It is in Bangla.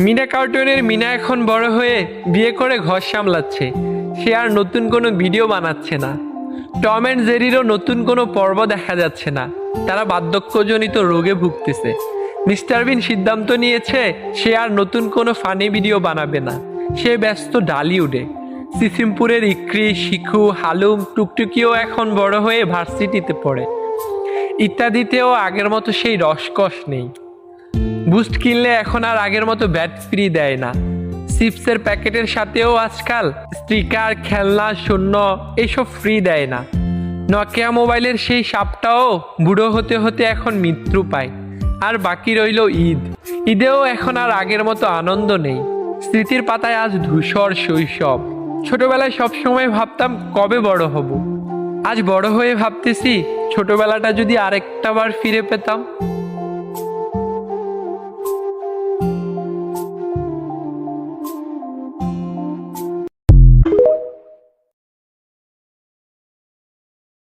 মিনা কার্টুনের মিনা এখন বড় হয়ে বিয়ে করে ঘর সামলাচ্ছে। সে আর নতুন কোনো ভিডিও বানাচ্ছে না। টম অ্যান্ড জেরিরও নতুন কোনো পর্ব দেখা যাচ্ছে না। তারা বার্ধক্যজনিত রোগে ভুগতেছে। মিস্টার বিন সিদ্ধান্ত নিয়েছে সে আর নতুন কোনো ফানি ভিডিও বানাবে না। সে ব্যস্ত ডালিউডে। সিসিমপুরের ইক্রি, শিখু, হালুম, টুকটুকিও এখন বড় হয়ে ভার্সিটিতে পড়ে। ইত্যাদিতেও আগের মতো সেই রসকস নেই। বুস্ট কিনলে এখন আর আগের মতো ব্যাট ফ্রি দেয় না। চিপসের প্যাকেটের সাথেও আজকাল স্টিকার, খেলনা, শূন্য এইসব ফ্রি দেয় না। নকিয়া মোবাইলের সেই সাপটাও বুড়ো হতে হতে এখন মৃত্যু পায়। আর বাকি রইল ঈদ। ঈদেও এখন আর আগের মতো আনন্দ নেই। স্মৃতির পাতায় আজ ধূসর শৈশব। ছোটবেলায় সবসময় ভাবতাম কবে বড় হব। আজ বড় হয়ে ভাবতেছি ছোটবেলাটা যদি আরেকটা বার ফিরে পেতাম।